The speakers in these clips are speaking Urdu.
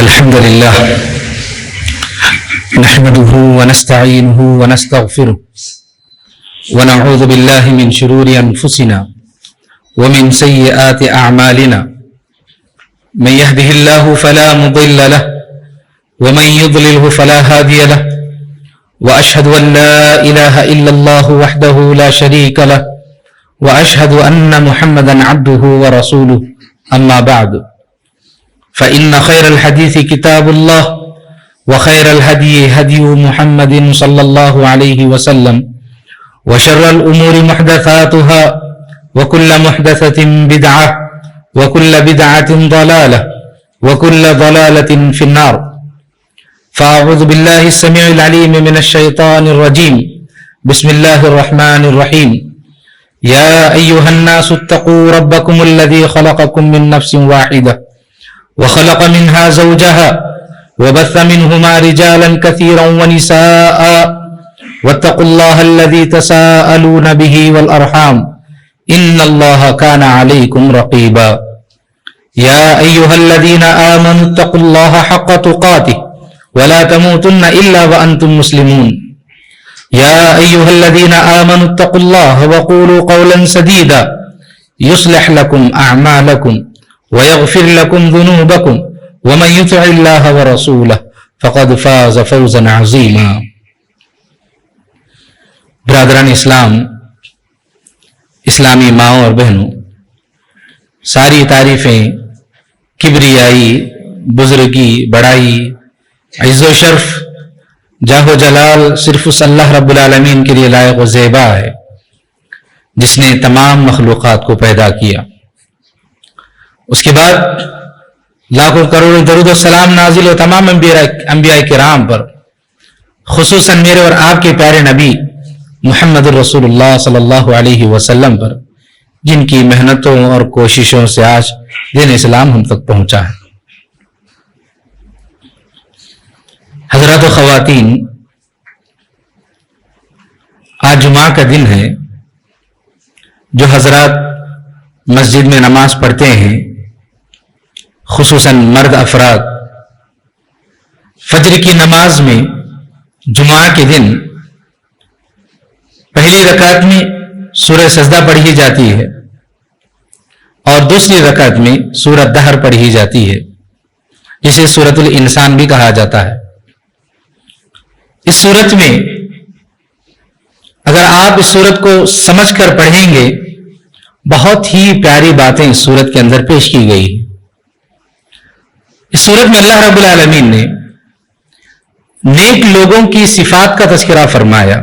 الحمد لله نحمده ونستعينه ونستغفره ونعوذ بالله من شرور أنفسنا ومن سيئات أعمالنا من يهده الله فلا مضل له ومن يضلله فلا هادي له وأشهد أن لا إله إلا الله وحده لا شريك له وأشهد أن محمدا عبده ورسوله أما بعد فإن خير الحديث كتاب الله وخير الهدي هدي محمد صلى الله عليه وسلم وشر الأمور محدثاتها وكل محدثة بدعة وكل بدعة ضلالة وكل ضلالة في النار. فأعوذ بالله السميع العليم من الشيطان الرجيم. بسم الله الرحمن الرحيم. يا أيها الناس اتقوا ربكم الذي خلقكم من نفس واحدة وخلق منها زوجها وبث منهما رجالا كثيرا ونساء واتقوا الله الذي تساءلون به والأرحام إن الله كان عليكم رقيبا. يا أيها الذين آمنوا اتقوا الله حق تقاته ولا تموتن إلا وأنتم مسلمون. يا أيها الذين آمنوا اتقوا الله وقولوا قولا سديدا يصلح لكم أعمالكم ويغفر لكم ذنوبكم ومن يطع الله ورسوله فقد فاز فوزا عظيما. برادران اسلام، اسلامی ماؤں اور بہنوں، ساری تعریفیں، کبریائی، بزرگی، بڑائی، عز و شرف، جاہ و جلال صرف اس اللہ رب العالمین کے لیے لائق و زیبا ہے جس نے تمام مخلوقات کو پیدا کیا. اس کے بعد لاکھوں کروڑوں درود و سلام نازل ہو تمام انبیاء کرام پر، خصوصاً میرے اور آپ کے پیارے نبی محمد الرسول اللہ صلی اللہ علیہ وسلم پر، جن کی محنتوں اور کوششوں سے آج دین اسلام ہم تک پہنچا ہے. حضرات و خواتین، آج جمعہ کا دن ہے. جو حضرات مسجد میں نماز پڑھتے ہیں، خصوصاً مرد افراد، فجر کی نماز میں جمعہ کے دن پہلی رکعت میں سورہ سجدہ پڑھی جاتی ہے اور دوسری رکعت میں سورۃ دہر پڑھی جاتی ہے، جسے سورۃ الانسان بھی کہا جاتا ہے. اس سورت میں اگر آپ اس سورت کو سمجھ کر پڑھیں گے، بہت ہی پیاری باتیں اس سورت کے اندر پیش کی گئی. اس سورت میں اللہ رب العالمین نے نیک لوگوں کی صفات کا تذکرہ فرمایا.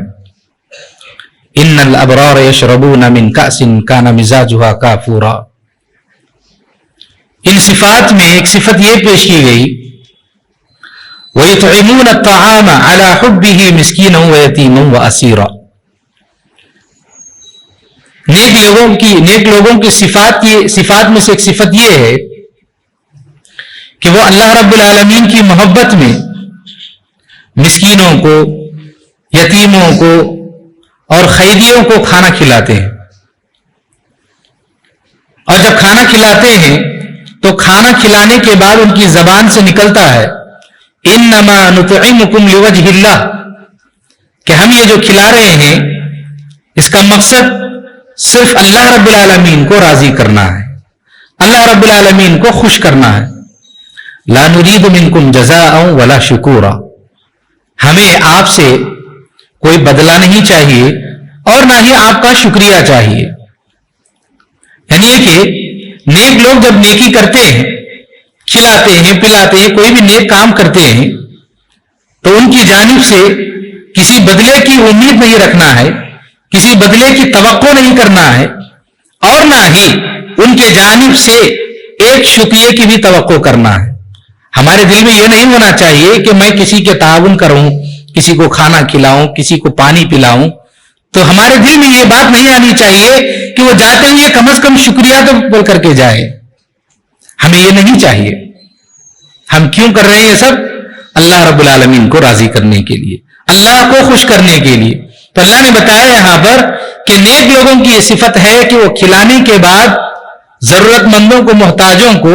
ان الابرار یشربون من کأس کان مزاجها کافورا. ان صفات میں ایک صفت یہ پیش کی گئی، وَيُطْعِمُونَ الطَّعَامَ عَلَى حُبِّهِ مِسْكِينًا وَيَتِيمًا وَأَسِيرًا. نیک لوگوں کی صفات میں سے ایک صفت یہ ہے کہ وہ اللہ رب العالمین کی محبت میں مسکینوں کو، یتیموں کو اور قیدیوں کو کھانا کھلاتے ہیں. اور جب کھانا کھلاتے ہیں تو کھانا کھلانے کے بعد ان کی زبان سے نکلتا ہے انما نطعمکم لوجہ اللہ، کہ ہم یہ جو کھلا رہے ہیں اس کا مقصد صرف اللہ رب العالمین کو راضی کرنا ہے، اللہ رب العالمین کو خوش کرنا ہے. لا نرید منکم جزاء ولا شکورا. ہمیں آپ سے کوئی بدلہ نہیں چاہیے اور نہ ہی آپ کا شکریہ چاہیے. یعنی کہ نیک لوگ جب نیکی کرتے ہیں، کھلاتے ہیں، پلاتے ہیں، کوئی بھی نیک کام کرتے ہیں، تو ان کی جانب سے کسی بدلے کی امید نہیں رکھنا ہے، کسی بدلے کی توقع نہیں کرنا ہے، اور نہ ہی ان کے جانب سے ایک شکریہ کی بھی توقع کرنا ہے. ہمارے دل میں یہ نہیں ہونا چاہیے کہ میں کسی کے تعاون کروں، کسی کو کھانا کھلاؤں، کسی کو پانی پلاؤں. تو ہمارے دل میں یہ بات نہیں آنی چاہیے کہ وہ جاتے ہوئے کم از کم شکریہ تو بول کر کے جائے. ہمیں یہ نہیں چاہیے. ہم کیوں کر رہے ہیں یہ سب؟ اللہ رب العالمین کو راضی کرنے کے لیے، اللہ کو خوش کرنے کے لیے. تو اللہ نے بتایا یہاں پر کہ نیک لوگوں کی یہ صفت ہے کہ وہ کھلانے کے بعد ضرورت مندوں کو، محتاجوں کو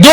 2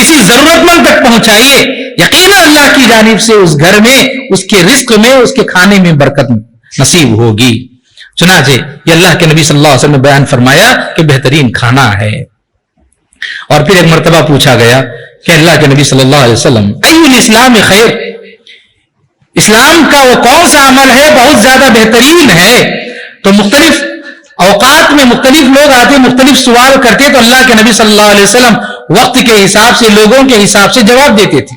کسی ضرورت مند تک پہنچائیے، یقیناً اللہ کی جانب سے اس گھر میں، اس کے رزق میں، اس کے کھانے میں برکت نصیب ہوگی۔ چنانچہ یہ اللہ کے نبی صلی اللہ علیہ وسلم نے بیان فرمایا کہ بہترین کھانا ہے۔ اور پھر ایک مرتبہ پوچھا گیا کہ اللہ کے نبی صلی اللہ علیہ وسلم ای الاسلام خیر، اسلام کا وہ کون سا عمل ہے بہت زیادہ بہترین ہے؟ تو مختلف اوقات میں مختلف لوگ آتے، مختلف سوال کرتے، تو اللہ کے نبی صلی اللہ علیہ وسلم وقت کے حساب سے، لوگوں کے حساب سے جواب دیتے تھے۔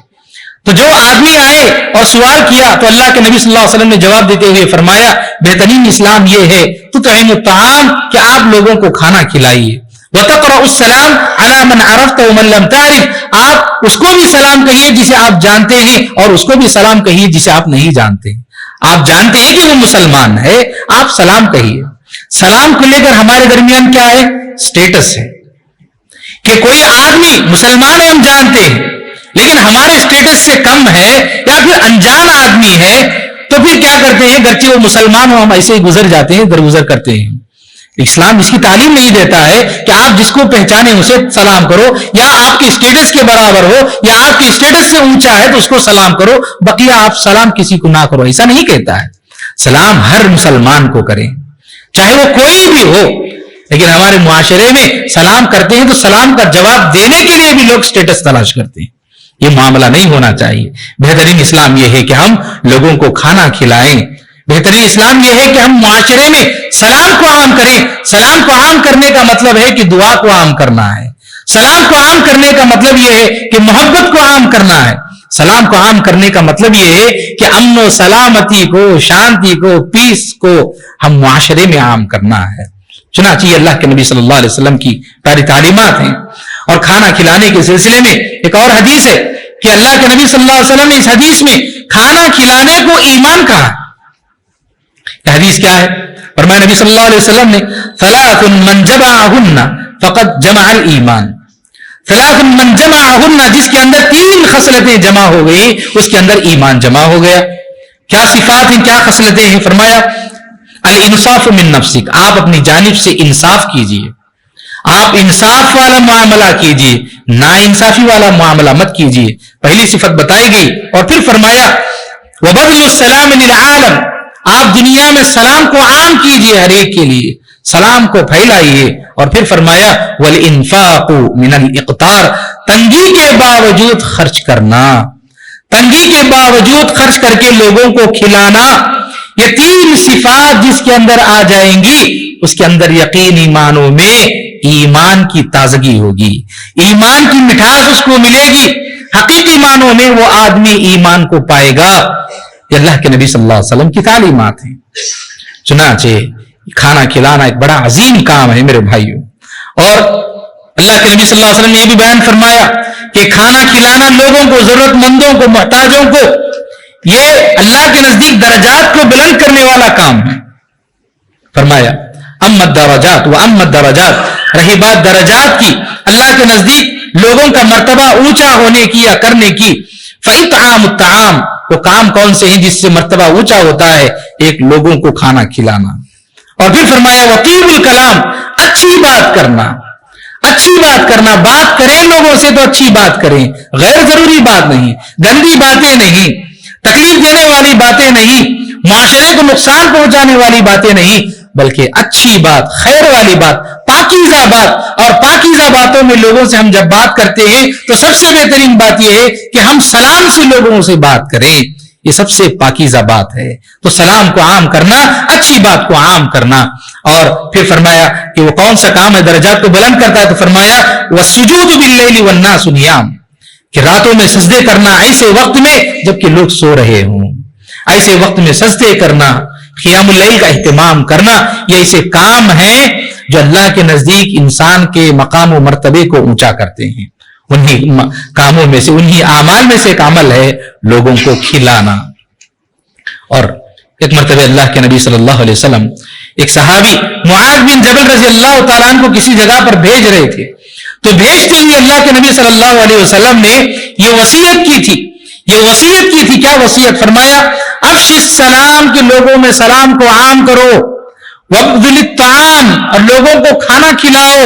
تو جو آدمی آئے اور سوال کیا تو اللہ کے نبی صلی اللہ علیہ وسلم نے جواب دیتے ہوئے فرمایا بہترین اسلام یہ ہے تطعم الطعام، کہ آپ لوگوں کو کھانا کھلائیے، وتقرأ السلام على من عرفت ومن لم تعرف، آپ اس کو بھی سلام کہیے جسے آپ جانتے ہیں اور اس کو بھی سلام کہیے جسے آپ نہیں جانتے ہیں۔ آپ جانتے ہیں کہ وہ مسلمان ہے، آپ سلام کہیے۔ سلام کو لے کر ہمارے درمیان کیا ہے؟ سٹیٹس ہے کہ کوئی آدمی مسلمان ہے، ہم جانتے ہیں، لیکن ہمارے سٹیٹس سے کم ہے یا پھر انجان آدمی ہے، تو پھر کیا کرتے ہیں؟ گرچہ وہ مسلمان ہو، ہم ایسے ہی گزر جاتے ہیں، درگزر کرتے ہیں۔ اسلام اس کی تعلیم نہیں دیتا ہے کہ آپ جس کو پہچانے اسے سلام کرو، یا آپ کے سٹیٹس کے برابر ہو یا آپ کے سٹیٹس سے اونچا ہے تو اس کو سلام کرو، بقیہ آپ سلام کسی کو نہ کرو، ایسا نہیں کہتا ہے۔ سلام ہر مسلمان کو کریں، چاہے وہ کوئی بھی ہو، لیکن ہمارے معاشرے میں سلام کرتے ہیں تو سلام کا جواب دینے کے لیے بھی لوگ سٹیٹس تلاش کرتے ہیں۔ یہ معاملہ نہیں ہونا چاہیے۔ بہترین اسلام یہ ہے کہ ہم لوگوں کو کھانا کھلائیں، بہترین اسلام یہ ہے کہ ہم معاشرے میں سلام کو عام کریں۔ سلام کو عام کرنے کا مطلب ہے کہ دعا کو عام کرنا ہے، سلام کو عام کرنے کا مطلب یہ ہے کہ محبت کو عام کرنا ہے، سلام کو عام کرنے کا مطلب یہ ہے کہ امن و سلامتی کو، شانتی کو، پیس کو ہم معاشرے میں عام کرنا ہے۔ چنانچہ یہ اللہ کے نبی صلی اللہ علیہ وسلم کی پیاری تعلیمات ہیں۔ اور کھانا کھلانے کے سلسلے میں ایک اور حدیث ہے کہ اللہ کے نبی صلی اللہ علیہ وسلم نے اس حدیث میں کھانا کھلانے کو ایمان کہا۔ یہ حدیث کیا ہے؟ فرمایا نبی صلی اللہ علیہ وسلم نے ثلاث من جمعہن فقد جمع الایمان، ثلاث من جمعہن، جس کے اندر 3 خصلتیں جمع ہو گئی اس کے اندر ایمان جمع ہو گیا۔ کیا صفات ہیں، کیا خصلتیں ہیں؟ فرمایا الانصاف من نفسک، آپ اپنی جانب سے انصاف کیجئے، آپ انصاف والا معاملہ کیجئے، نا انصافی والا معاملہ مت کیجئے، پہلی صفت بتائی گئی۔ اور پھر فرمایا وبذل السلام للعالم، آپ دنیا میں سلام کو عام کیجئے، ہر ایک کے لیے سلام کو پھیلائیے۔ اور پھر فرمایا والانفاق من الاقتار، تنگی کے باوجود خرچ کرنا، تنگی کے باوجود خرچ کر کے لوگوں کو کھلانا۔ یہ 3 صفات جس کے اندر آ جائیں گی اس کے اندر یقینی معنوں میں ایمان کی تازگی ہوگی، ایمان کی مٹھاس اس کو ملے گی، حقیقی معنوں میں وہ آدمی ایمان کو پائے گا۔ یہ اللہ کے نبی صلی اللہ علیہ وسلم کی تعلیمات ہیں۔ چنانچہ کھانا کھلانا ایک بڑا عظیم کام ہے میرے بھائیوں۔ اور اللہ کے نبی صلی اللہ علیہ وسلم نے یہ بھی بیان فرمایا کہ کھانا کھلانا لوگوں کو، ضرورت مندوں کو، محتاجوں کو، یہ اللہ کے نزدیک درجات کو بلند کرنے والا کام ہے۔ فرمایا اما الدرجات و اما الدرجات، رہی بات درجات کی، اللہ کے نزدیک لوگوں کا مرتبہ اونچا ہونے کی یا کرنے کی، فاطعام الطعام، وہ کام کون سے ہیں جس سے مرتبہ اونچا ہوتا ہے؟ ایک لوگوں کو کھانا کھلانا۔ اور پھر فرمایا وطیب الکلام، اچھی بات کرنا، اچھی بات کرنا، بات کریں لوگوں سے تو اچھی بات کریں، غیر ضروری بات نہیں، گندی باتیں نہیں، تکلیف دینے والی باتیں نہیں، معاشرے کو نقصان پہنچانے والی باتیں نہیں، بلکہ اچھی بات، خیر والی بات، پاکیزہ بات۔ اور پاکیزہ باتوں میں لوگوں سے ہم جب بات کرتے ہیں تو سب سے بہترین بات یہ ہے کہ ہم سلام سے لوگوں سے بات کریں، یہ سب سے پاکیزہ بات ہے۔ تو سلام کو عام کرنا، اچھی بات کو عام کرنا۔ اور پھر فرمایا کہ وہ کون سا کام ہے درجات کو بلند کرتا ہے؟ تو فرمایا وَالسُّجُودُ بِاللَّيْلِ وَالنَّاسُ نِيَامٌ، کہ راتوں میں سجدے کرنا ایسے وقت میں جبکہ لوگ سو رہے ہوں، ایسے وقت میں سجدے کرنا، قیام اللیل کا اہتمام کرنا، یہ ایسے کام ہیں جو اللہ کے نزدیک انسان کے مقام و مرتبے کو اونچا کرتے ہیں۔ انہی کاموں میں سے، انہی اعمال میں سے ایک عمل ہے لوگوں کو کھلانا۔ اور ایک مرتبہ اللہ کے نبی صلی اللہ علیہ وسلم ایک صحابی معاذ بن جبل رضی اللہ تعالیٰ عنہ کو کسی جگہ پر بھیج رہے تھے، تو بھیجتے ہوئے اللہ کے نبی صلی اللہ علیہ وسلم نے یہ وصیت کی تھی، کیا وصیت؟ فرمایا افش السلام، کہ لوگوں میں سلام کو عام کرو، وابذل الطعام، اور لوگوں کو کھانا کھلاؤ،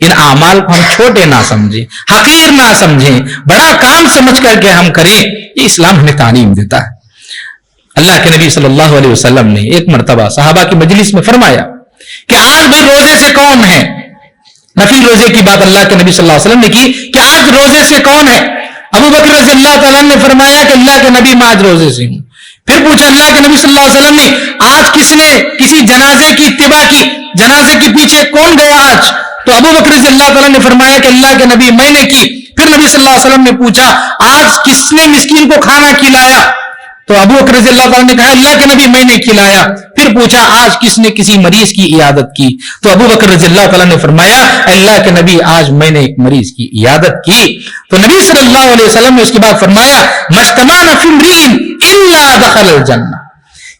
ان اعمال کو ہم چھوٹے نہ سمجھیں, حقیر نہ سمجھیں, بڑا کام سمجھ کر کے ہم کریں. یہ اسلام ہمیں تعلیم دیتا ہے. اللہ کے نبی صلی اللہ علیہ وسلم نے ایک مرتبہ صحابہ کی مجلس میں فرمایا کہ آج بھی روزے سے کون ہے؟ نفل روزے کی بات اللہ کے نبی صلی اللہ علیہ وسلم نے کی کہ آج روزے سے کون ہے؟ ابو بکر رضی اللہ تعالیٰ نے فرمایا کہ اللہ کے نبی میں آج روزے سے ہوں. پھر پوچھا اللہ کے نبی صلی اللہ علیہ وسلم نے آج کس نے کسی جنازے کی اتباع کی, جنازے کے پیچھے کون گیا آج؟ تو ابو بکر رضی اللہ تعالیٰ نے فرمایا کہ اللہ کے نبی میں نے کی. پھر نبی صلی اللہ علیہ وسلم نے پوچھا آج کس نے مسکین کو کھانا کھلایا؟ تو ابو بکر رضی اللہ تعالیٰ نے کہا اللہ کے نبی میں نے کھلایا. پھر پوچھا آج کس نے کسی مریض کی عیادت کی؟ تو ابو بکر رضی اللہ تعالیٰ نے فرمایا اللہ کے نبی آج میں نے ایک مریض کی عیادت کی. تو نبی صلی اللہ علیہ وسلم نے اس کے بعد فرمایا مجتمع فی امرئ الا دخل الجنہ,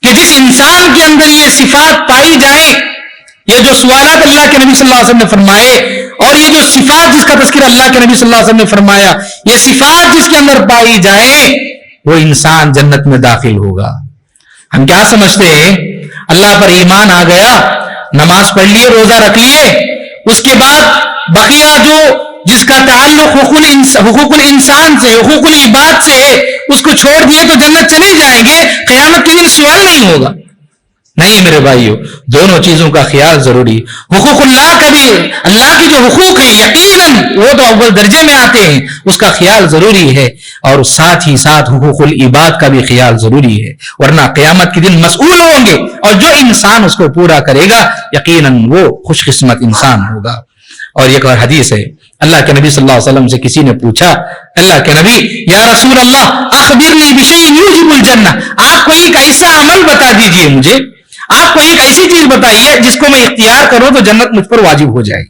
کہ جس انسان کے اندر یہ صفات پائی جائیں, یہ جو سوالات اللہ کے نبی صلی اللہ علیہ وسلم نے فرمائے اور یہ جو صفات جس کا تذکرہ اللہ کے نبی صلی اللہ علیہ وسلم نے فرمایا, یہ صفات جس کے اندر پائی جائیں وہ انسان جنت میں داخل ہوگا. ہم کیا سمجھتے ہیں اللہ پر ایمان آ گیا, نماز پڑھ لیے, روزہ رکھ لیے, اس کے بعد بقیہ جو جس کا تعلق حقوق الانسان سے, حقوق العباد سے ہے, اس کو چھوڑ دیے تو جنت چلے جائیں گے, قیامت کے دن سوال نہیں ہوگا. نہیں میرے بھائیو, دونوں چیزوں کا خیال ضروری. حقوق اللہ کا بھی, اللہ کی جو حقوق ہیں یقیناً وہ تو اول درجے میں آتے ہیں, اس کا خیال ضروری ہے, اور ساتھ ہی ساتھ حقوق العباد کا بھی خیال ضروری ہے, ورنہ قیامت کے دن مسئول ہوں گے, اور جو انسان اس کو پورا کرے گا یقیناً وہ خوش قسمت انسان ہوگا. اور ایک اور حدیث ہے, اللہ کے نبی صلی اللہ علیہ وسلم سے کسی نے پوچھا اللہ کے نبی یا رسول اللہ اخبرنی بشیء یوجب الجنہ, آپ کوئی ایک ایسا عمل بتا دیجئے مجھے, آپ کو ایک ایسی چیز بتائیے جس کو میں اختیار کروں تو جنت مجھ پر واجب ہو جائے گی.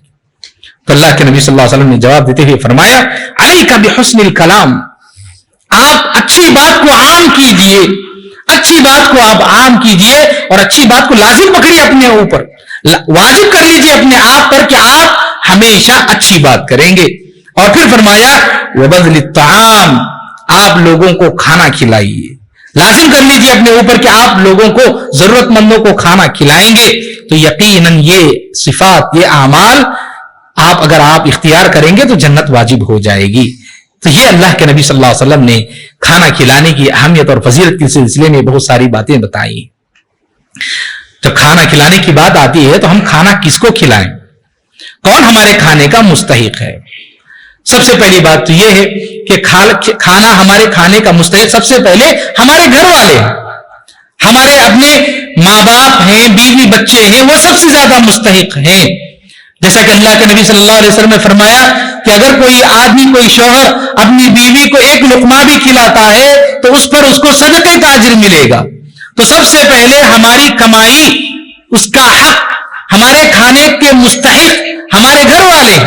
تو اللہ کے نبی صلی اللہ علیہ وسلم نے جواب دیتے ہوئے فرمایا علیک بحسن الکلام, آپ اچھی بات کو عام کیجئے, اچھی بات کو آپ عام کیجئے اور اچھی بات کو لازم پکڑیے اپنے اوپر, واجب کر لیجئے اپنے آپ پر کہ آپ ہمیشہ اچھی بات کریں گے. اور پھر فرمایا وبذل الطعام, آپ لوگوں کو کھانا کھلائیے, لازم کر لیجئے اپنے اوپر کہ آپ لوگوں کو, ضرورت مندوں کو کھانا کھلائیں گے. تو یقیناً یہ صفات, یہ اعمال اگر آپ اختیار کریں گے تو جنت واجب ہو جائے گی. تو یہ اللہ کے نبی صلی اللہ علیہ وسلم نے کھانا کھلانے کی اہمیت اور فضیلت کے سلسلے میں بہت ساری باتیں بتائی. جب کھانا کھلانے کی بات آتی ہے تو ہم کھانا کس کو کھلائیں, کون ہمارے کھانے کا مستحق ہے؟ سب سے پہلی بات تو یہ ہے کہ کھانا ہمارے کھانے کا مستحق سب سے پہلے ہمارے گھر والے ہیں, ہمارے اپنے ماں باپ ہیں, بیوی بچے ہیں, وہ سب سے زیادہ مستحق ہیں. جیسا کہ اللہ کے نبی صلی اللہ علیہ وسلم نے فرمایا کہ اگر کوئی آدمی, کوئی شوہر اپنی بیوی کو ایک لقمہ بھی کھلاتا ہے تو اس پر اس کو صدقے کا اجر ملے گا. تو سب سے پہلے ہماری کمائی, اس کا حق, ہمارے کھانے کے مستحق ہمارے گھر والے.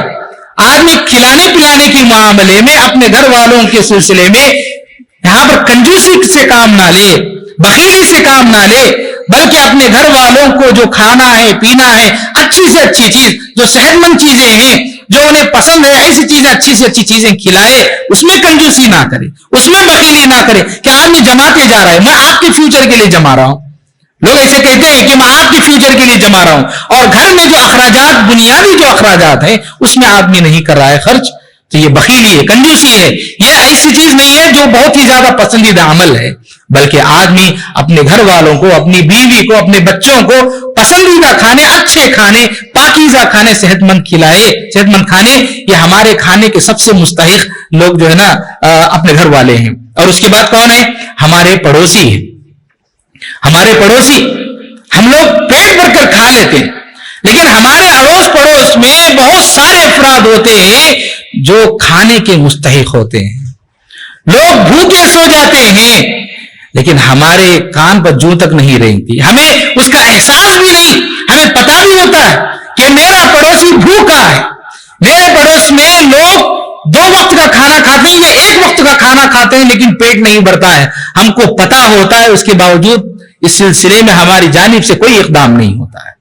آدمی کھلانے پلانے کے معاملے میں اپنے گھر والوں کے سلسلے میں یہاں پر کنجوسی سے کام نہ لے, بخیلی سے کام نہ لے, بلکہ اپنے گھر والوں کو جو کھانا ہے, پینا ہے, اچھی سے اچھی چیز, جو صحت مند چیزیں ہیں, جو انہیں پسند ہے, ایسی چیزیں, اچھی سے اچھی چیزیں کھلائے. اس میں کنجوسی نہ کرے, اس میں بخیلی نہ کرے کہ آدمی جماتے جا رہا ہے, میں آپ کے فیوچر کے لیے جما رہا ہوں. لوگ ایسے کہتے ہیں کہ میں آپ کے فیوچر کے لیے جما رہا ہوں, اور گھر میں جو اخراجات, بنیادی جو اخراجات ہیں اس میں آدمی نہیں کر رہا ہے خرچ. تو یہ بخیلی ہے, کنجوسی ہے. یہ ایسی چیز نہیں ہے جو بہت ہی زیادہ پسندیدہ عمل ہے, بلکہ آدمی اپنے گھر والوں کو, اپنی بیوی کو, اپنے بچوں کو پسندیدہ کھانے, اچھے کھانے, پاکیزہ کھانے, صحت مند کھلائے. صحت مند کھانے یہ ہمارے کھانے کے سب سے مستحق لوگ جو ہے نا اپنے گھر والے ہیں. اور اس کے بعد کون ہے؟ ہمارے پڑوسی ہیں. ہمارے پڑوسی, ہم لوگ پیٹ بھر کر کھا لیتے ہیں, لیکن ہمارے اڑوس پڑوس میں بہت سارے افراد ہوتے ہیں جو کھانے کے مستحق ہوتے ہیں. لوگ بھوکے سو جاتے ہیں لیکن ہمارے کان پر جوں تک نہیں رینگتی, ہمیں اس کا احساس بھی نہیں. ہمیں پتا بھی ہوتا ہے کہ میرا پڑوسی بھوکا ہے, میرے پڑوس میں لوگ 2 وقت کا کھانا کھاتے ہیں یا 1 وقت کا کھانا کھاتے ہیں لیکن پیٹ نہیں بھرتا ہے. ہم کو پتا ہوتا ہے, اس کے باوجود اس سلسلے میں ہماری جانب سے کوئی اقدام نہیں ہوتا ہے.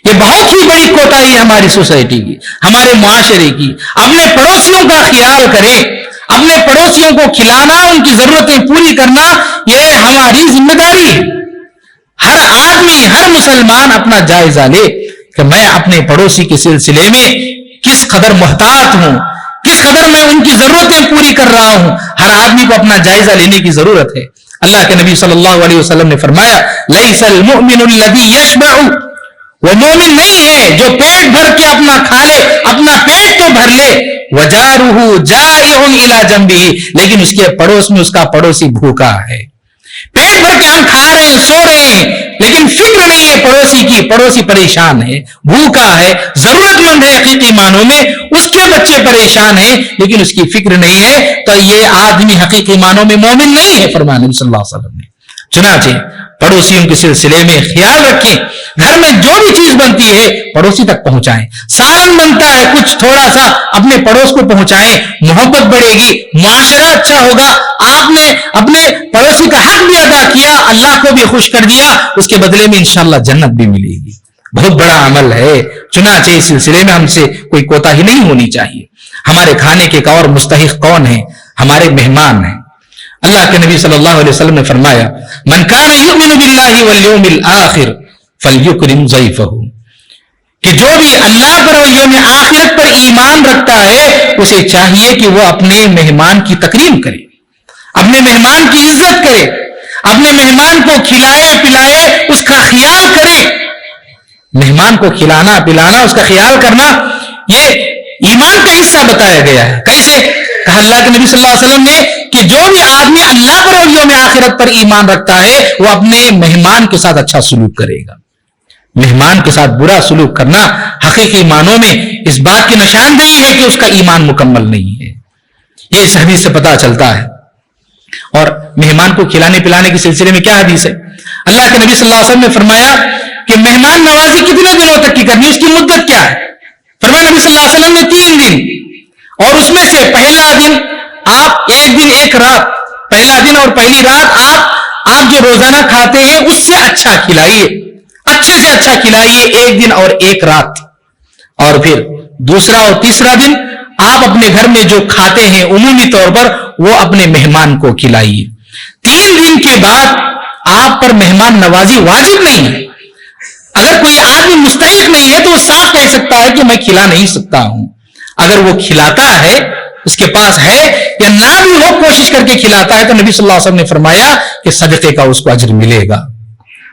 یہ بہت ہی بڑی کوتاہی ہے ہماری سوسائٹی کی, ہمارے معاشرے کی. اپنے پڑوسیوں کا خیال کریں, اپنے پڑوسیوں کو کھلانا, ان کی ضرورتیں پوری کرنا یہ ہماری ذمہ داری ہے. ہر آدمی, ہر مسلمان اپنا جائزہ لے کہ میں اپنے پڑوسی کے سلسلے میں کس قدر محتاط ہوں, کس قدر میں ان کی ضرورتیں پوری کر رہا ہوں. ہر آدمی کو اپنا جائزہ لینے کی ضرورت ہے. اللہ کے نبی صلی اللہ علیہ وسلم نے فرمایا لیس المؤمن الذی یشبع, وہ مومن نہیں ہے جو پیٹ بھر کے اپنا کھا لے, اپنا پیٹ تو بھر لے, وجارہ جائع الی جنبہ, لیکن اس کے پڑوس میں اس کا پڑوسی بھوکا ہے. پیٹ بھر کے ہم کھا رہے ہیں, سو رہے ہیں, لیکن فکر نہیں ہے پڑوسی کی, پڑوسی پریشان ہے, بھوکا ہے, ضرورت مند ہے حقیقی معنوں میں, اس کے بچے پریشان ہیں لیکن اس کی فکر نہیں ہے, تو یہ آدمی حقیقی معنوں میں مومن نہیں ہے, فرمایا نبی صلی اللہ علیہ وسلم نے. چنانچہ پڑوسیوں کے سلسلے میں خیال رکھیں, گھر میں جو بھی چیز بنتی ہے پڑوسی تک پہنچائیں. سالن بنتا ہے کچھ تھوڑا سا, اپنے پڑوس کو پہنچائیں, محبت بڑھے گی, معاشرہ اچھا ہوگا. آپ نے اپنے پڑوسی کا حق بھی ادا کیا, اللہ کو بھی خوش کر دیا, اس کے بدلے میں انشاءاللہ جنت بھی ملے گی. بہت بڑا عمل ہے. چنانچہ اس سلسلے میں ہم سے کوئی کوتاہی نہیں ہونی چاہیے. ہمارے کھانے کے اور مستحق کون ہیں؟ ہمارے مہمان ہیں. اللہ کے نبی صلی اللہ علیہ وسلم نے فرمایا من کان یؤمن باللہ والیوم الآخر فلیکرم ضیفہ, کہ جو بھی اللہ پر اور یوم آخرت پر ایمان رکھتا ہے اسے چاہیے کہ وہ اپنے مہمان کی تکریم کرے, اپنے مہمان کی عزت کرے, اپنے مہمان کو کھلائے پلائے, اس کا خیال کرے. مہمان کو کھلانا پلانا, اس کا خیال کرنا, یہ ایمان کا حصہ بتایا گیا ہے. کیسے کہا اللہ کے نبی صلی اللہ علیہ وسلم نے کہ جو بھی آدمی اللہ پر اور یوم آخرت پر ایمان رکھتا ہے وہ اپنے مہمان کے ساتھ اچھا سلوک کرے گا. مہمان کے ساتھ برا سلوک کرنا حقیقی معنوں میں اس بات کی نشاندہی ہے کہ اس کا ایمان مکمل نہیں ہے. یہ اس حدیث سے پتہ چلتا ہے. اور مہمان کو کھلانے پلانے کے سلسلے میں کیا حدیث ہے؟ اللہ کے نبی صلی اللہ علیہ وسلم نے فرمایا کہ مہمان نوازی کتنے دنوں تک کی کرنی, اس کی مدت کیا ہے؟ فرمایا نبی صلی اللہ علیہ وسلم نے 3 دن, اور اس میں سے پہلا دن آپ 1 دن 1 رات, پہلا دن اور پہلی رات آپ جو روزانہ کھاتے ہیں اس سے اچھا کھلائیے, اچھے سے اچھا کھلائیے 1 دن اور 1 رات. اور پھر دوسرا اور تیسرا دن آپ اپنے گھر میں جو کھاتے ہیں عمومی طور پر وہ اپنے مہمان کو کھلائیے. 3 دن کے بعد آپ پر مہمان نوازی واجب نہیں ہے. اگر کوئی آدمی مستحق نہیں ہے تو وہ صاف کہہ سکتا ہے کہ میں کھلا نہیں سکتا ہوں. اگر وہ کھلاتا ہے, اس کے پاس ہے یا نہ بھی ہو, کوشش کر کے کھلاتا ہے, تو نبی صلی اللہ علیہ وسلم نے فرمایا کہ صدقے کا اس کو اجر ملے گا.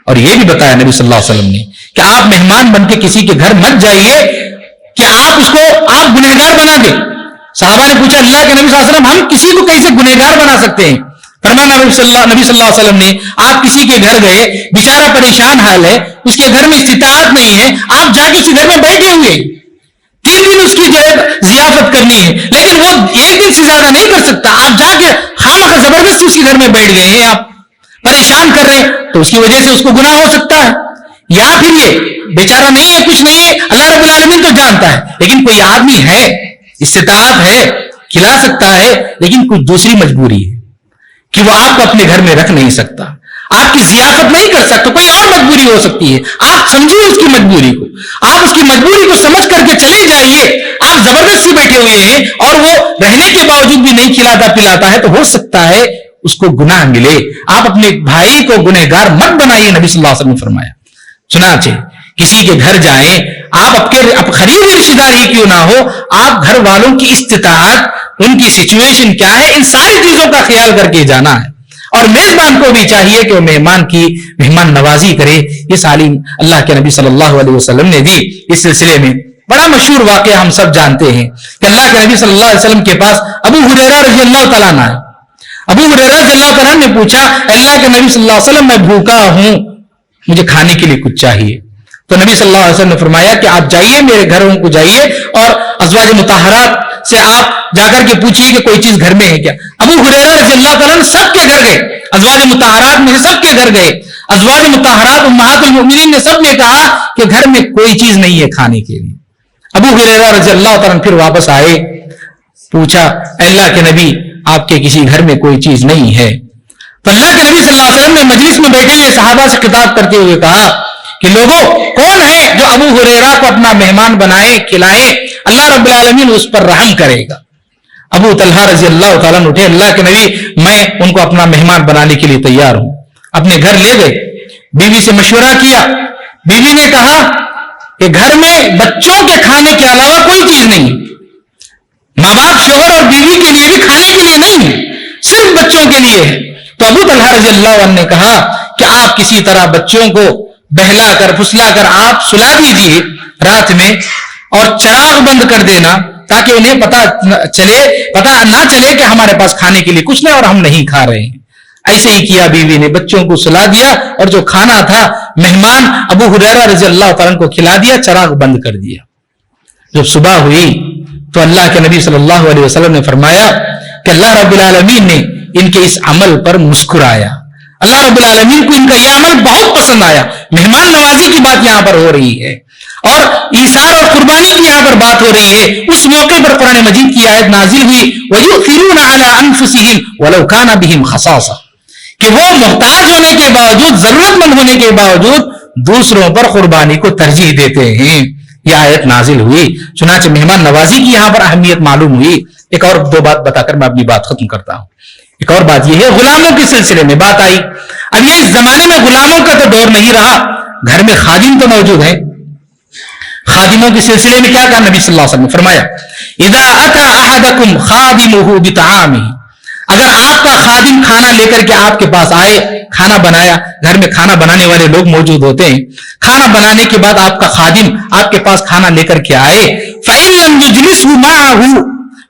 اور یہ بھی بتایا نبی صلی اللہ علیہ وسلم نے کہ آپ مہمان بن کے کسی کے گھر مت جائیے کہ آپ گنہگار بنا دیں. صحابہ نے پوچھا اللہ کے نبی صلی اللہ علیہ وسلم ہم کسی کو کیسے گنہگار بنا سکتے ہیں؟ فرمایا نبی صلی اللہ علیہ وسلم نے آپ کسی کے گھر گئے, بیچارہ پریشان حال ہے, اس کے گھر میں استطاعت نہیں ہے, آپ جا کے اس کے گھر میں بیٹھے ہوئے 3 دن اس کی جو ہے ضیافت کرنی ہے, لیکن وہ 1 دن سے زیادہ نہیں کر سکتا. آپ جا کے خامخواہ زبردستی اس کے گھر میں بیٹھ گئے ہیں, آپ پریشان کر رہے ہیں, تو اس کی وجہ سے اس کو گناہ ہو سکتا ہے. یا پھر یہ بیچارہ نہیں ہے, کچھ نہیں ہے, اللہ رب العالمین تو جانتا ہے, لیکن کوئی آدمی ہے, استطاعت ہے, کھلا سکتا ہے, لیکن کچھ دوسری مجبوری ہے کہ وہ آپ کو اپنے گھر میں رکھ نہیں سکتا, آپ کی ضیافت نہیں کر سکتا, کوئی اور مجبوری ہو سکتی ہے. آپ سمجھیے اس کی مجبوری کو, آپ اس کی مجبوری کو سمجھ کر کے چلے جائیے. آپ زبردستی بیٹھے ہوئے ہیں اور وہ رہنے کے باوجود بھی نہیں کھلاتا پلاتا ہے, تو ہو سکتا ہے اس کو گناہ ملے. آپ اپنے بھائی کو گنہگار مت بنائیے, نبی صلی اللہ علیہ وسلم نے فرمایا. چنانچہ کسی کے گھر جائیں, آپ قریبی رشتہ دار ہی کیوں نہ ہو, آپ گھر والوں کی استطاعت, ان کی سچویشن کیا ہے, ان ساری چیزوں کا خیال کر کے جانا ہے. اور میزبان کو بھی چاہیے کہ وہ مہمان نوازی کرے. یہ تعلیم اللہ کے نبی صلی اللہ علیہ وسلم نے دی. اس سلسلے میں بڑا مشہور واقعہ ہم سب جانتے ہیں کہ اللہ کے نبی صلی اللہ علیہ وسلم کے پاس ابو ہریرہ رضی اللہ تعالیٰ عنہ ہے. ابو ہریرہ رضی اللہ تعالیٰ نے پوچھا اللہ کے نبی صلی اللہ علیہ وسلم میں بھوکا ہوں, مجھے کھانے کے لیے کچھ چاہیے. تو نبی صلی اللہ علیہ وسلم نے فرمایا کہ آپ جائیے, میرے گھروں کو جائیے اور ازواج مطہرات سے آپ جا کر کے پوچھیے کہ کوئی چیز گھر میں ہے کیا. ابو ہریرہ رضی اللہ تعالیٰ سب کے گھر گئے, ازواج مطہرات میں سب کے گھر گئے. ازواج مطہرات امہات المؤمنین نے سب نے کہا کہ گھر میں کوئی چیز نہیں ہے کھانے کے لیے. ابو ہریرہ رضی اللہ تعالیٰ پھر واپس آئے, پوچھا اللہ کے نبی آپ کے کسی گھر میں کوئی چیز نہیں ہے. تو اللہ کے نبی صلی اللہ علیہ وسلم نے مجلس میں بیٹھے ہوئے صحابہ سے خطاب کرتے ہوئے کہا کہ لوگوں, کون ہے جو ابو ہریرہ کو اپنا مہمان بنائے کھلائے, اللہ رب العالمین اس پر رحم کرے گا. ابو طلحہ رضی اللہ تعالیٰ اٹھے, اللہ کے نبی میں ان کو اپنا مہمان بنانے کے لیے تیار ہوں. اپنے گھر لے گئے, بیوی سے مشورہ کیا. بیوی نے کہا کہ گھر میں بچوں کے کھانے کے علاوہ کوئی چیز نہیں، ماں باپ شوہر اور بیوی کے لیے بھی کھانے کے لیے نہیں ہے، صرف بچوں کے لیے ہے۔ تو ابو طلحہ رضی اللہ عنہ نے کہا کہ آپ کسی طرح بچوں کو بہلا کر پھسلا کر آپ سلا دیجئے رات میں، اور چراغ بند کر دینا تاکہ انہیں پتا نہ چلے کہ ہمارے پاس کھانے کے لیے کچھ نہیں اور ہم نہیں کھا رہے ہیں۔ ایسے ہی کیا، بیوی نے بچوں کو سلا دیا اور جو کھانا تھا مہمان ابو ہریرہ رضی اللہ تعالیٰ کو کھلا دیا، چراغ بند کر دیا۔ جب صبح ہوئی تو اللہ کے نبی صلی اللہ علیہ وسلم نے فرمایا کہ اللہ رب العالمین نے ان کے اس عمل پر مسکرایا، اللہ رب العالمین کو ان کا یہ عمل بہت پسند آیا۔ مہمان نوازی کی بات یہاں پر ہو رہی ہے اور ایثار اور قربانی کی یہاں پر بات ہو رہی ہے۔ اس موقع پر قرآن مجید کی آیت نازل ہوئی وَيُؤْثِرُونَ عَلَىٰ أَنفُسِهِمْ وَلَوْ كَانَ بِهِمْ خَصَاصَةٌ، کہ وہ محتاج ہونے کے باوجود، ضرورت مند ہونے کے باوجود دوسروں پر قربانی کو ترجیح دیتے ہیں۔ یہ آیت نازل ہوئی، چنانچہ مہمان نوازی کی یہاں پر اہمیت معلوم ہوئی۔ ایک اور دو بات بتا کر میں اپنی بات ختم کرتا ہوں۔ ایک اور بات یہ ہے، غلاموں کے سلسلے میں بات آئی۔ اب یہ اس زمانے میں غلاموں کا تو دور نہیں رہا، گھر میں خادم تو موجود ہیں۔ خادموں کے سلسلے میں کیا کہا نبی صلی اللہ علیہ وسلم نے فرمایا اذا اتى احدكم خادمه بطعامه، اگر آپ کا خادم کھانا لے کر کے آپ کے پاس آئے، کھانا بنایا، گھر میں کھانا بنانے والے لوگ موجود ہوتے ہیں، کھانا بنانے کے بعد آپ کا خادم آپ کے پاس کھانا لے کر کے آئے، فإن لم يجلسه معه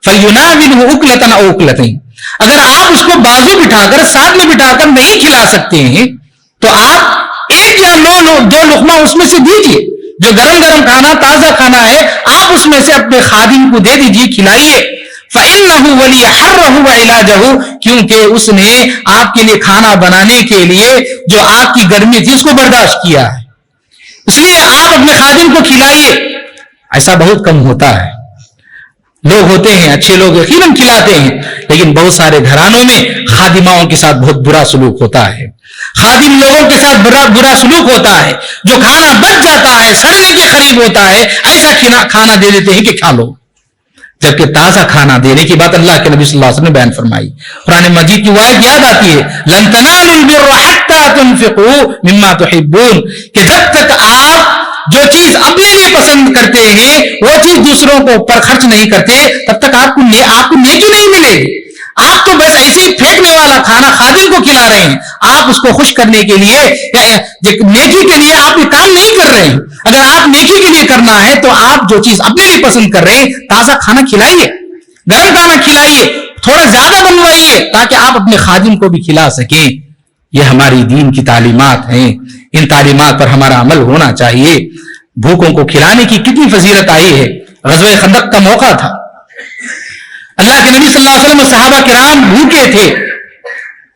فليناوله أكلة أو أكلتين، اگر آپ اس کو بازو بٹھا کر ساتھ میں بٹھا کر نہیں کھلا سکتے ہیں تو آپ ایک یا دو لقمہ اس میں سے دیجئے، جو گرم گرم کھانا، تازہ کھانا ہے، آپ اس میں سے اپنے خادم کو دے دیجئے، کھلائیے۔ فَإِنَّهُ وَلِيَحَرَّهُ وَعِلَاجَهُ، کیونکہ اس نے آپ کے لیے کھانا بنانے کے لیے جو آگ کی گرمی تھی اس کو برداشت کیا ہے، اس لیے آپ اپنے خادم کو کھلائیے۔ ایسا بہت کم ہوتا ہے، لوگ ہوتے ہیں اچھے لوگ یقیناً کھلاتے ہیں، لیکن بہت سارے گھرانوں میں خادماؤں کے ساتھ بہت برا سلوک ہوتا ہے، خادم لوگوں کے ساتھ برا سلوک ہوتا ہے، جو کھانا بچ جاتا ہے، سڑنے کے قریب ہوتا ہے، ایسا کھانا دے دیتے ہیں کہ کھا لو، جبکہ تازہ کھانا دینے کی بات اللہ کے نبی صلی اللہ علیہ وسلم نے بیان فرمائی۔ قرآن مجید کی آیت یاد آتی ہے لن تنالوا البر حتى تنفقوا مما تحبون، کہ جب تک آپ جو چیز اپنے لیے پسند کرتے ہیں وہ چیز دوسروں کو پر خرچ نہیں کرتے تب تک آپ کو نیکی نہیں ملے گی۔ آپ تو بس ایسے ہی پھینکنے والا کھانا خادم کو کھلا رہے ہیں، آپ اس کو خوش کرنے کے لیے، نیکی کے لیے آپ یہ کام نہیں کر رہے ہیں۔ اگر آپ نیکی کے لیے کرنا ہے تو آپ جو چیز اپنے لیے پسند کر رہے ہیں، تازہ کھانا کھلائیے، گرم کھانا کھلائیے، تھوڑا زیادہ بنوائیے تاکہ آپ اپنے خادم کو بھی کھلا سکیں۔ یہ ہماری دین کی تعلیمات ہیں، ان تعلیمات پر ہمارا عمل ہونا چاہیے۔ بھوکوں کو کھلانے کی کتنی فضیلت آئی ہے۔ غزوہ خندق کا موقع تھا، اللہ کے نبی صلی اللہ علیہ وسلم اور صحابہ کرام بھوکے تھے۔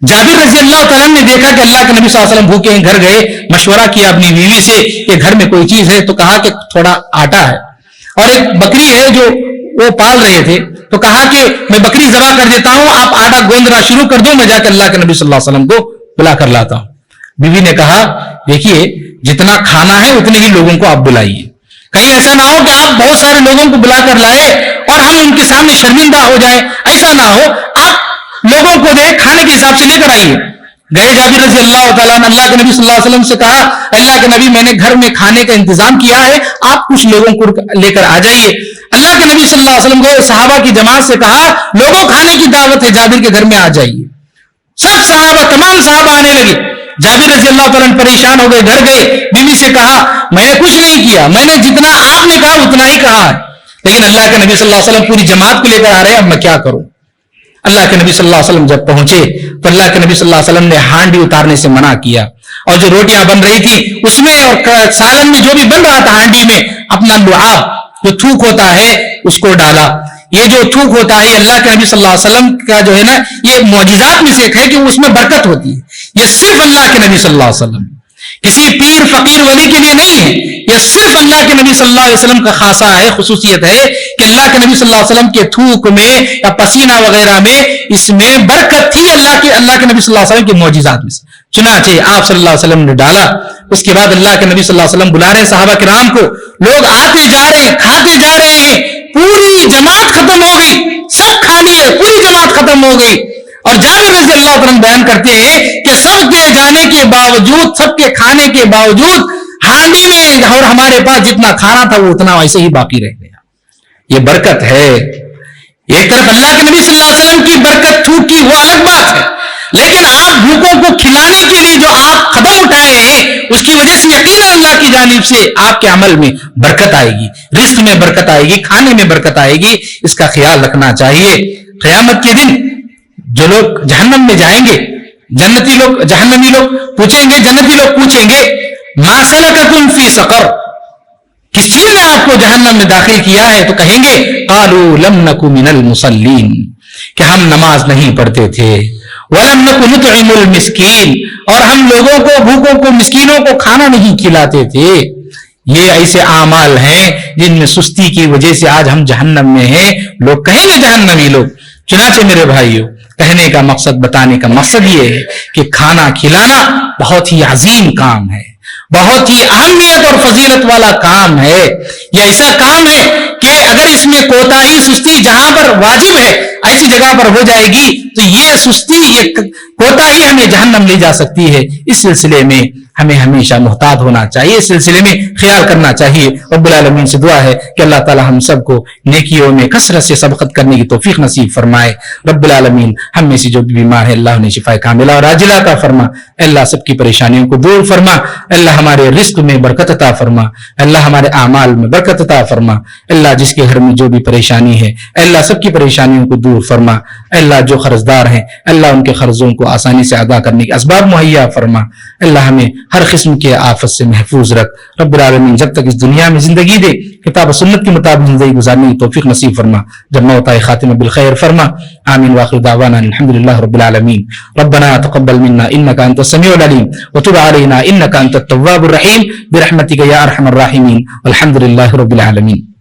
جابر رضی اللہ تعالیٰ نے دیکھا کہ اللہ کے نبی صلی اللہ علیہ وسلم بھوکے ہیں، گھر گئے، مشورہ کیا اپنی بیوی سے کہ گھر میں کوئی چیز ہے، تو کہا کہ تھوڑا آٹا ہے اور ایک بکری ہے جو وہ پال رہے تھے، تو کہا کہ میں بکری ذبح کر دیتا ہوں، آپ آٹا گوندنا شروع کر دو، میں جا کے اللہ کے نبی صلی اللہ علیہ وسلم کو بلا کر لاتا ہوں۔ بیوی نے کہا دیکھیے جتنا کھانا ہے اتنے ہی لوگوں کو آپ بلائیے، کہیں ایسا نہ ہو کہ آپ بہت سارے لوگوں کو بلا کر لائے اور ہم ان کے سامنے شرمندہ ہو جائیں، ایسا نہ ہو، آپ لوگوں کو دے کھانے کے حساب سے لے کر آئیے۔ گئے جابر رضی اللہ تعالیٰ نے اللہ کے نبی صلی اللہ علیہ وسلم سے کہا اللہ کے نبی میں نے گھر میں کھانے کا انتظام کیا ہے، آپ کچھ لوگوں کو لے کر آ جائیے۔ اللہ کے نبی صلی اللہ علیہ وسلم کو صحابہ کی جماعت سے کہا لوگوں کھانے کی دعوت ہے، جابر کے گھر میں آ جائیے۔ سب صحابہ، تمام صحابہ آنے لگے۔ جابر رضی اللہ تعالیٰ پریشان ہو گئے، گھر گئے، بیوی سے کہا میں نے کچھ نہیں کیا، میں نے جتنا آپ نے کہا اتنا ہی کہا ہے، لیکن اللہ کے نبی صلی اللہ علیہ وسلم پوری جماعت کو لے کر آ رہے ہیں، اب میں کیا کروں؟ اللہ کے نبی صلی اللہ علیہ وسلم جب پہنچے تو اللہ کے نبی صلی اللہ علیہ وسلم نے ہانڈی اتارنے سے منع کیا، اور جو روٹیاں بن رہی تھی اس میں اور سالن میں جو بھی بن رہا تھا ہانڈی میں اپنا لعاب جو تھوک ہوتا ہے اس کو ڈالا۔ یہ جو تھوک ہوتا ہے اللہ کے نبی صلی اللہ علیہ وسلم کا جو ہے نا یہ معجزات میں سے ایک ہے کہ اس میں برکت ہوتی ہے۔ یہ صرف اللہ کے نبی صلی اللہ علیہ وسلم، کسی پیر فقیر ولی کے لیے نہیں ہے، یہ صرف اللہ کے نبی صلی اللہ علیہ وسلم کا خاصہ ہے، خصوصیت ہے کہ اللہ کے نبی صلی اللہ علیہ وسلم کے تھوک میں یا پسینہ وغیرہ میں اس میں برکت تھی، اللہ کے نبی صلی اللہ علیہ وسلم کے معجزات میں سے۔ چنانچہ آپ صلی اللہ علیہ وسلم نے ڈالا۔ اس کے بعد اللہ کے نبی صلی اللہ علیہ وسلم بلا رہے ہیں صحابہ کرام کو، لوگ آتے جا رہے ہیں، کھاتے جا رہے ہیں، پوری جماعت ختم ہو گئی، سب کھا لیے، پوری جماعت ختم ہو گئی۔ اور جابر رضی اللہ عنہ بیان کرتے ہیں کہ سب کے جانے کے باوجود، سب کے کھانے کے باوجود ہانڈی میں اور ہمارے پاس جتنا کھانا تھا وہ اتنا ویسے ہی باقی رہ گیا. یہ برکت ہے. ایک طرف اللہ کے نبی صلی اللہ علیہ وسلم کی برکت تھوکی وہ الگ بات ہے, لیکن آپ بھوکوں کو کھلانے کے لیے جو آپ قدم اٹھائے ہیں اس کی وجہ سے یقیناً اللہ کی جانب سے آپ کے عمل میں برکت آئے گی, رزق میں برکت آئے گی, کھانے میں برکت آئے گی. اس کا خیال رکھنا چاہیے. قیامت کے دن جو لوگ جہنم میں جائیں گے, جہنمی لوگ پوچھیں گے, جنتی لوگ پوچھیں گے ما سلککم فی سقر, کس چیز نے آپ کو جہنم میں داخل کیا ہے؟ تو کہیں گے قالوا لم نک من المصلین, کہ ہم نماز نہیں پڑھتے تھے, ولم نک نطعم المسکین, اور ہم لوگوں کو, بھوکوں کو, مسکینوں کو کھانا نہیں کھلاتے تھے. یہ ایسے اعمال ہیں جن میں سستی کی وجہ سے آج ہم جہنم میں ہیں. لوگ کہیں گے جہنمی لوگ. چنانچہ میرے بھائیوں, کہنے کا مقصد, بتانے کا مقصد یہ ہے کہ کھانا کھلانا بہت ہی عظیم کام ہے, بہت ہی اہمیت اور فضیلت والا کام ہے. یہ ایسا کام ہے کہ اگر اس میں کوتاہی, سستی جہاں پر واجب ہے ایسی جگہ پر ہو جائے گی تو یہ سستی, یہ کوتاہی ہمیں جہنم لے جا سکتی ہے. اس سلسلے میں ہمیں ہمیشہ محتاط ہونا چاہیے, اس سلسلے میں خیال کرنا چاہیے. رب العالمین سے دعا ہے کہ اللہ تعالی ہم سب کو نیکیوں میں کثرت سے سبقت کرنے کی توفیق نصیب فرمائے. رب العالمین ہم میں سے جو بھی بیمار ہے اللہ انہیں شفا کاملہ اور عاجلہ عطا فرما. اللہ سب کی پریشانیوں کو دور فرما. اللہ ہمارے رزق میں برکت عطا فرما. اللہ ہمارے اعمال میں برکت عطا فرما. اللہ جس کے گھر میں جو بھی پریشانی ہے اللہ سب کی پریشانیوں کو دور فرما. اللہ جو قرض دار ہیں اللہ ان کے قرضوں کو آسانی سے ادا کرنے کے اسباب مہیا فرما. اللہ ہمیں ہر قسم کے آفت سے محفوظ رکھ. رب العالمین جب تک اس دنیا میں زندگی دے کتاب و سنت کے مطابق زندگی گزارنے کی توفیق نصیب فرما. جب موت آئے خاتمہ بالخیر فرما. آمین واخر دعوانا الحمدللہ رب العالمین. ربنا تقبل منا انك انت السميع العليم وتب علينا انك انت التواب الرحيم برحمتك يا ارحم الراحمين والحمد لله رب العالمين.